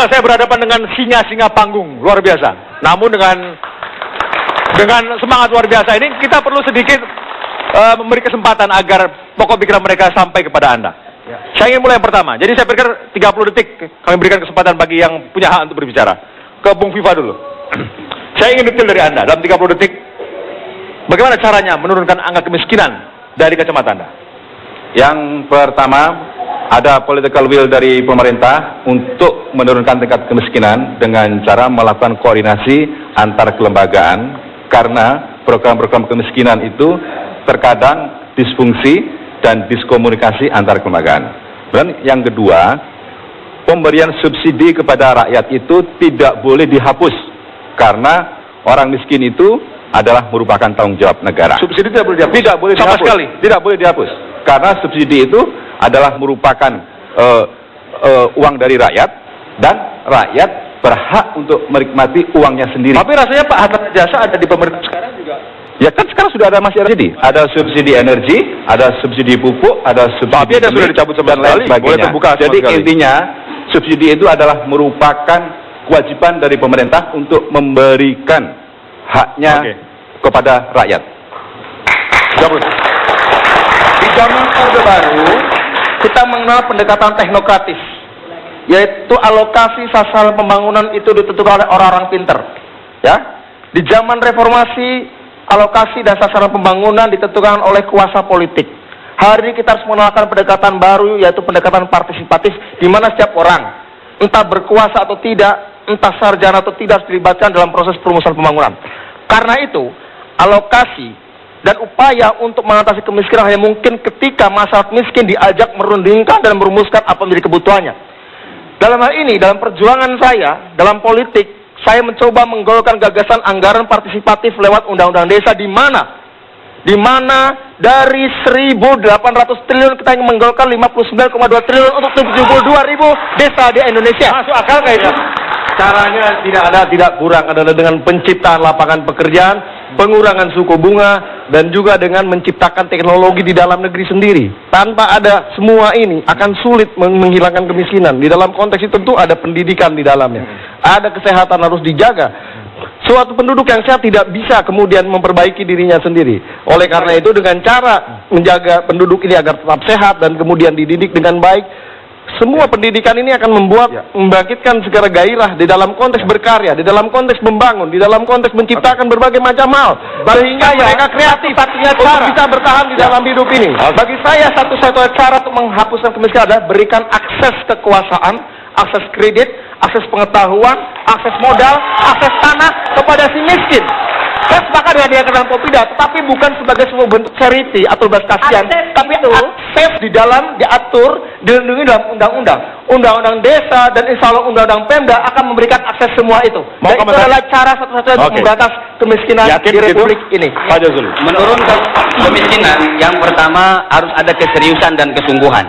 Misal saya berhadapan dengan singa-singa panggung luar biasa, namun dengan semangat luar biasa ini kita perlu sedikit memberi kesempatan agar pokok pikiran mereka sampai kepada Anda. Ya. Saya ingin mulai yang pertama. Jadi saya pikir 30 detik kami berikan kesempatan bagi yang punya hak untuk berbicara. Ke Bung Viva dulu. Saya ingin detail dari Anda dalam 30 detik. Bagaimana caranya menurunkan angka kemiskinan dari kacamata Anda? Yang pertama, ada political will dari pemerintah untuk menurunkan tingkat kemiskinan dengan cara melakukan koordinasi antar kelembagaan, karena program-program kemiskinan itu terkadang disfungsi dan diskomunikasi antar kelembagaan. Dan yang kedua, pemberian subsidi kepada rakyat itu tidak boleh dihapus, karena orang miskin itu adalah merupakan tanggung jawab negara. Subsidi tidak boleh dihapus? Tidak boleh sama dihapus. sekali? Tidak boleh dihapus, karena subsidi itu adalah merupakan uang dari rakyat, dan rakyat berhak untuk menikmati uangnya sendiri. Tapi rasanya Pak Hatta Rajasa ada di pemerintah sekarang juga. Ya kan sekarang sudah ada, masih ada subsidi. Ada subsidi energi, ada subsidi pupuk, ada subsidi ada sudah dicabut sama dan lain sekali. Boleh sebagainya. terbuka sama Jadi sekali. intinya subsidi itu adalah merupakan kewajiban dari pemerintah untuk memberikan haknya kepada rakyat. Di zaman Orde Baru kita mengenal pendekatan teknokratis, yaitu alokasi sasaran pembangunan itu ditentukan oleh orang-orang pinter. Ya, di zaman reformasi alokasi dan sasaran pembangunan ditentukan oleh kuasa politik. Hari ini kita harus mengenalkan pendekatan baru, yaitu pendekatan partisipatif, di mana setiap orang, entah berkuasa atau tidak, entah sarjana atau tidak, harus dilibatkan dalam proses perumusan pembangunan. Karena itu, alokasi dan upaya untuk mengatasi kemiskinan hanya mungkin ketika masyarakat miskin diajak merundingkan dan merumuskan apa menjadi kebutuhannya. Dalam hal ini, dalam perjuangan saya, dalam politik, saya mencoba menggolkan gagasan anggaran partisipatif lewat undang-undang desa, di mana dari 1.800 triliun kita ingin menggolkan 59,2 triliun untuk 72.000 desa di Indonesia. Masuk akal nggak itu? Caranya tidak kurang adalah dengan penciptaan lapangan pekerjaan, pengurangan suku bunga, dan juga dengan menciptakan teknologi di dalam negeri sendiri. Tanpa ada semua ini akan sulit menghilangkan kemiskinan. Di dalam konteks itu tentu ada pendidikan di dalamnya, ada kesehatan harus dijaga. Suatu penduduk yang sehat tidak bisa kemudian memperbaiki dirinya sendiri. Oleh karena itu, dengan cara menjaga penduduk ini agar tetap sehat dan kemudian dididik dengan baik, semua pendidikan ini akan membangkitkan segala gairah di dalam konteks berkarya, di dalam konteks membangun, di dalam konteks menciptakan berbagai macam hal, sehingga mereka kreatif untuk bisa bertahan di dalam hidup ini. Bagi saya, satu-satunya cara untuk menghapuskan kemiskinan adalah berikan akses kekuasaan, akses kredit, akses pengetahuan, akses modal, akses tanah kepada si miskin. Saya sepakat dengan dia dalam Popida, tetapi bukan sebagai sebuah bentuk charity atau belas kasihan, tapi akses di dalam diatur, dilindungi dalam undang-undang, undang-undang desa, dan insya Allah undang-undang Pemda akan memberikan akses semua itu. Dan itu adalah cara satu-satunya untuk memberantas kemiskinan di Republik ini. Pak Jazuli. Menurunkan kemiskinan, yang pertama harus ada keseriusan dan kesungguhan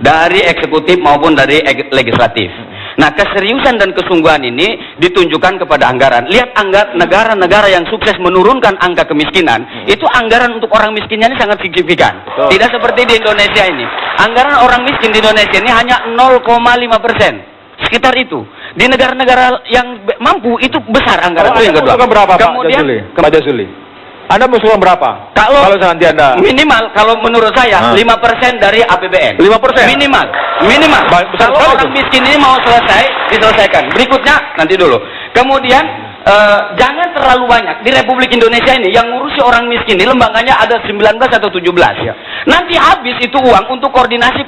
dari eksekutif maupun dari legislatif. Nah, keseriusan dan kesungguhan ini ditunjukkan kepada anggaran. Lihat negara-negara yang sukses menurunkan angka kemiskinan, itu anggaran untuk orang miskinnya ini sangat signifikan. Betul. Tidak seperti di Indonesia ini. Anggaran orang miskin di Indonesia ini hanya 0,5%. Sekitar itu. Di negara-negara yang mampu itu besar anggaran. Itu yang kedua. Berapa, kemudian, Pak Jazuli? Anda mengusulkan berapa? Kalau nanti Anda minimal, kalau menurut saya 5% dari APBN. 5%? Minimal. Besar Kalau orang itu. miskin ini mau diselesaikan. Berikutnya nanti dulu. Kemudian jangan terlalu banyak. Di Republik Indonesia ini yang ngurusi orang miskin ini lembaganya ada 19 atau 17. Nanti habis itu uang untuk koordinasi.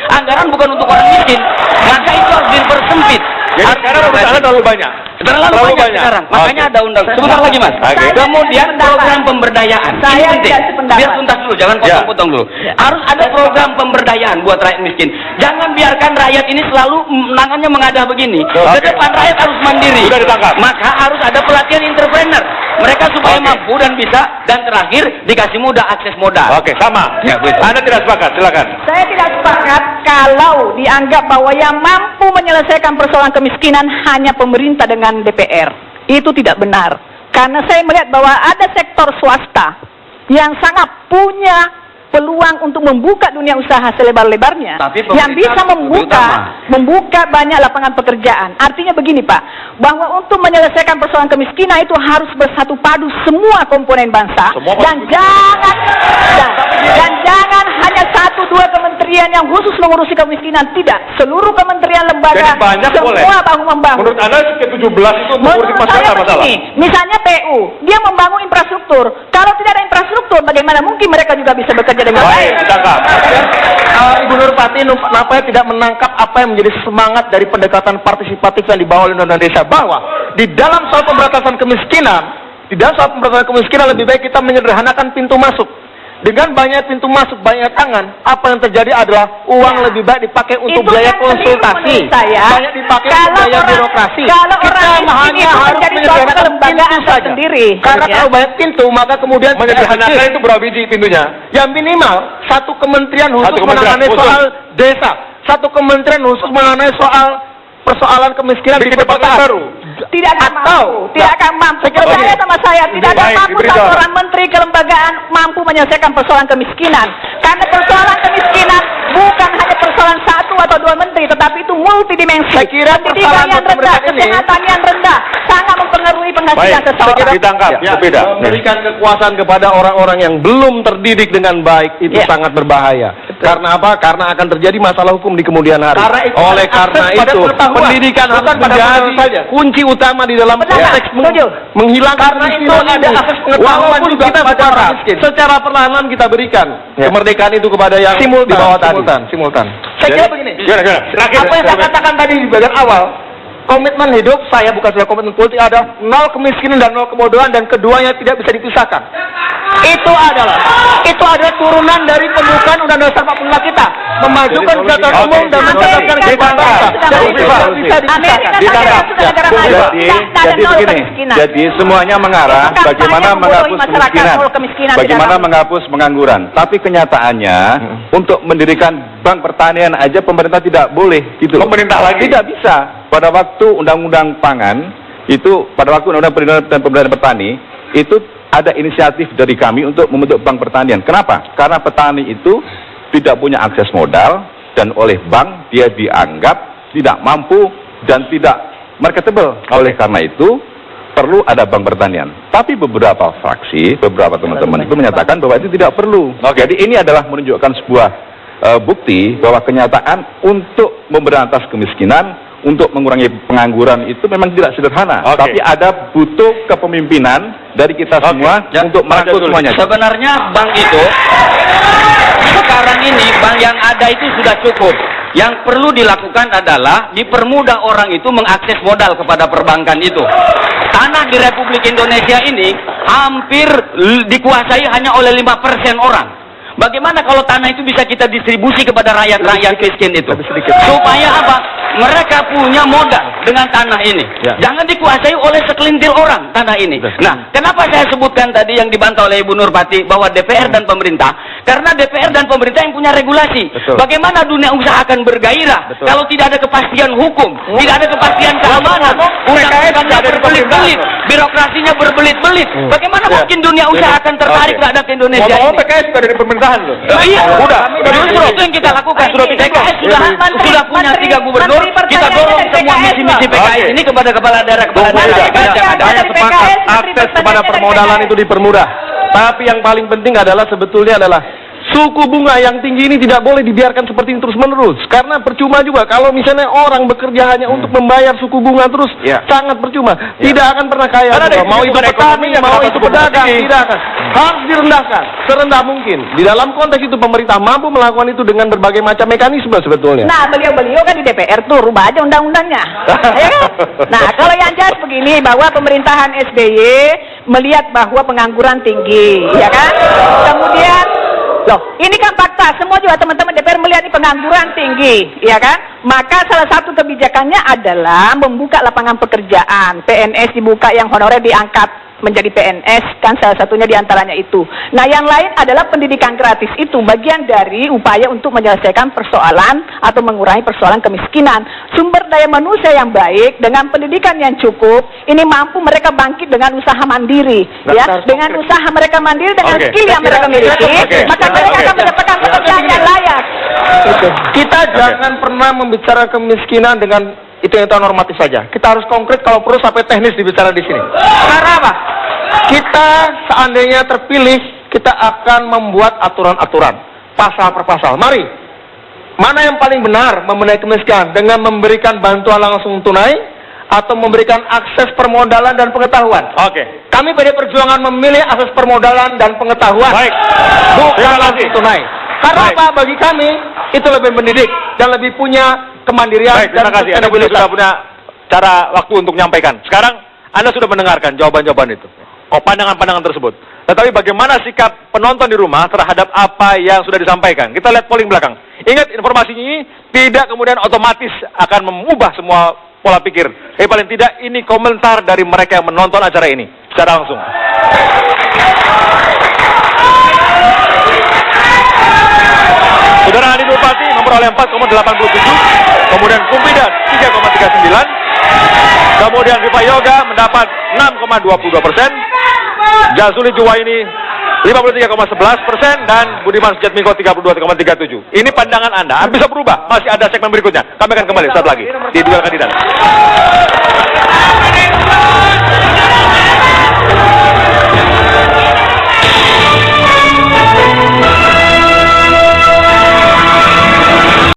Anggaran bukan untuk orang miskin. Maka itu harus dipersempit. Jadi sekarang urusannya terlalu banyak. Terlalu banyak sekarang. Makanya ada undang. Sebentar lagi, Mas. Kemudian program pemberdayaan. Ini penting. Biar tuntas dulu, jangan potong-potong dulu. Harus ada program pemberdayaan buat rakyat miskin. Jangan biarkan rakyat ini selalu nangannya mengadah begini. Ke depan rakyat harus mandiri. Sudah ditangkap. Maka harus ada pelatihan entrepreneur. Mereka supaya mampu dan bisa, dan terakhir dikasih mudah akses modal. Oke, sama. Ya, Anda tidak sepakat, silakan. Saya tidak sepakat kalau dianggap bahwa yang mampu menyelesaikan persoalan kemiskinan hanya pemerintah dengan DPR. Itu tidak benar. Karena saya melihat bahwa ada sektor swasta yang sangat punya peluang untuk membuka dunia usaha selebar-lebarnya, Tapi yang bisa pemerintah membuka banyak lapangan pekerjaan. Artinya begini Pak, bahwa untuk menyelesaikan persoalan kemiskinan itu harus bersatu padu semua komponen bangsa, dan jangan hanya 1-2 kementerian yang khusus mengurusi kemiskinan. Tidak, seluruh kementerian lembaga Jadi banyak semua boleh. bahu-membahu. Menurut Anda ke-17 itu mengurusi Menurut masalah saya masalah? begini, misalnya PU, dia membangun infrastruktur. Kalau tidak ada infrastruktur, bagaimana mungkin mereka juga bisa bekerja dengan baik? Baik, ditangkap. Ibu Nurpati nampaknya tidak menangkap apa yang menjadi semangat dari pendekatan partisipatif yang dibawa oleh Undang-Undang Desa, bahwa di dalam soal pemberantasan kemiskinan lebih baik kita menyederhanakan pintu masuk. Dengan banyak pintu masuk, banyak tangan, apa yang terjadi adalah uang lebih baik dipakai untuk Itu biaya yang keliru konsultasi, menurut saya. banyak dipakai untuk biaya birokrasi. Kalau Kita orang miskin hanya itu harus menjadi suatu menyederhanakan kelembagaan pintu saja. sendiri. Karena Ya. kalau banyak pintu, maka kemudian Menyederhanakan itu berapa biji pintunya? yang minimal satu kementerian khusus Satu kementerian menangani khusus. soal desa, satu kementerian khusus menangani soal persoalan kemiskinan di Bikin departemen perkotaan. baru. Tidak akan mampu. Percaya sama saya, tidak akan Baik, mampu diberitahu. satu orang menteri kelembagaan mampu menyelesaikan persoalan kemiskinan. Karena persoalan kemiskinan bukan hanya persoalan 1 atau 2 menteri, tetapi itu multidimensi. Saya kira Pendidikan persoalan yang rendah, pemerintah ini- kesehatan yang rendah, sangat mempengaruhi penghasilan Baik, seseorang. ditangkap. Ya, Berbeda. memberikan kekuasaan kepada orang-orang yang belum terdidik dengan baik itu Ya. sangat berbahaya. Karena apa? Karena akan terjadi masalah hukum di kemudian hari. Karena itu Oleh akses karena pada itu, pengetahuan, pendidikan bukan harus pada menjadi modal saja. kunci utama di dalam Benar, konteks setuju. menghilangkan Karena itu kemiskinan ada ini. akses pengetahuan Walaupun juga kita kepada secara, orang miskin. secara perlahan kita berikan kemerdekaan itu kepada yang di bawah tadi. Simultan. Saya kira begini. Gimana? Terakhir. Apa yang saya katakan tadi di bagian awal, komitmen hidup saya bukan sebagai komitmen politik, ada 0 kemiskinan dan 0 kebodohan, dan keduanya tidak bisa dipisahkan. Itu adalah turunan dari pembukaan Undang-Undang Dasar 45 kita, memajukan kesejahteraan Oke. umum dan mencerdaskan kehidupan bangsa. Dan itu tidak bisa dipisahkan. Amerika sudah negara maju. Tidak ada nol kemiskinan. Jadi semuanya mengarah Bukan bagaimana saya membodohi menghapus masyarakat, kemiskinan, nol kemiskinan bagaimana tidak ada. menghapus pengangguran. Tapi kenyataannya untuk mendirikan bank pertanian aja pemerintah tidak boleh gitu. loh. Pemerintah lagi? Tidak bisa. Pada waktu undang-undang pangan itu, pada waktu undang-undang perlindungan dan pemberdayaan petani itu ada inisiatif dari kami untuk membentuk bank pertanian. Kenapa? Karena petani itu tidak punya akses modal dan oleh bank dia dianggap tidak mampu dan tidak marketable. Oleh karena itu perlu ada bank pertanian. Tapi beberapa fraksi, beberapa teman-teman itu menyatakan bahwa itu tidak perlu. Jadi ini adalah menunjukkan sebuah bukti bahwa kenyataan untuk memberantas kemiskinan, untuk mengurangi pengangguran itu memang tidak sederhana. Oke. Tapi ada butuh kepemimpinan dari kita semua untuk merangkul semuanya. Sebenarnya bank itu sekarang ini bank yang ada itu sudah cukup. Yang perlu dilakukan adalah dipermudah orang itu mengakses modal kepada perbankan itu. Tanah di Republik Indonesia ini hampir dikuasai hanya oleh 5% orang. Bagaimana kalau tanah itu bisa kita distribusi kepada rakyat-rakyat miskin itu? Supaya apa? Mereka punya modal dengan tanah ini. Ya. Jangan dikuasai oleh sekelintir orang tanah ini. Nah, kenapa saya sebutkan tadi yang dibantah oleh Ibu Nurpati bahwa DPR dan pemerintah? Karena DPR dan pemerintah yang punya regulasi. Betul. Bagaimana dunia usaha akan bergairah Betul. kalau tidak ada kepastian hukum, tidak ada kepastian keamanan, undang-undangnya berbelit-belit, birokrasinya berbelit-belit. Bagaimana mungkin dunia usaha akan tertarik terhadap Indonesia Ngomong-ngomong ini? PKS juga dari pemerintahan loh. Iya, Udah justru itu yang kita lakukan. PKS sudah punya 3 gubernur. Kita dorong semua misi-misi PKS ini kepada kepala daerah yang ada. Saya sepakat akses kepada permodalan itu dipermudah. Tapi yang paling penting adalah sebetulnya adalah suku bunga yang tinggi ini tidak boleh dibiarkan seperti ini terus-menerus. Karena percuma juga kalau misalnya orang bekerja hanya untuk membayar suku bunga terus, sangat percuma. Tidak akan pernah kaya. Karena ada juga. Mau itu hitungan petani, ekonominya, mau kenapa itu suku bunga pedagang, tinggi? tidak akan. Harus direndahkan serendah mungkin. Di dalam konteks itu pemerintah mampu melakukan itu dengan berbagai macam mekanisme sebetulnya. Nah, beliau-beliau kan di DPR tuh rubah aja undang-undangnya. Ya kan? Nah, kalau yang jelas begini, bahwa pemerintahan SBY melihat bahwa pengangguran tinggi, ya kan? Kemudian, loh, ini kan fakta, semua juga teman-teman DPR melihat ini pengangguran tinggi, ya kan? Maka salah satu kebijakannya adalah membuka lapangan pekerjaan, PNS dibuka, yang honorer diangkat. menjadi PNS, kan salah satunya diantaranya itu. Nah, yang lain adalah pendidikan gratis itu bagian dari upaya untuk menyelesaikan persoalan atau mengurangi persoalan kemiskinan. Sumber daya manusia yang baik dengan pendidikan yang cukup, ini mampu mereka bangkit dengan usaha mandiri, ya, dengan usaha mereka mandiri dengan skill yang mereka miliki, maka mereka akan mendapatkan pekerjaan yang layak. Kita jangan pernah membicarakan kemiskinan dengan hitung-hitungan normatif saja. Kita harus konkret, kalau perlu sampai teknis dibicara di sini. Karena apa? Kita seandainya terpilih, kita akan membuat aturan-aturan, pasal per pasal. Mari, mana yang paling benar membenahi kemiskinan? Dengan memberikan bantuan langsung tunai atau memberikan akses permodalan dan pengetahuan? Oke. Kami PD Perjuangan memilih akses permodalan dan pengetahuan. Baik. Bukan langsung tunai. Karena Baik. apa? Bagi kami itu lebih mendidik dan lebih punya kemandirian. Baik, terima kasih. Anda sudah punya cara waktu untuk menyampaikan. Sekarang Anda sudah mendengarkan jawaban-jawaban itu. Pandangan-pandangan tersebut. Tetapi bagaimana sikap penonton di rumah terhadap apa yang sudah disampaikan? Kita lihat polling belakang. Ingat, informasi ini tidak kemudian otomatis akan mengubah semua pola pikir. Tapi paling tidak ini komentar dari mereka yang menonton acara ini secara langsung. Saudara Andi Nurpati memperoleh 4,87, kemudian Kumpidan 3,39, kemudian Viva Yoga mendapat 6,22%, Jazuli Juwaini 53,11%, dan Budiman Sujatmiko 32,37. Ini pandangan Anda bisa berubah, masih ada segmen berikutnya. Kami akan kembali saat lagi di Duel Kandidat.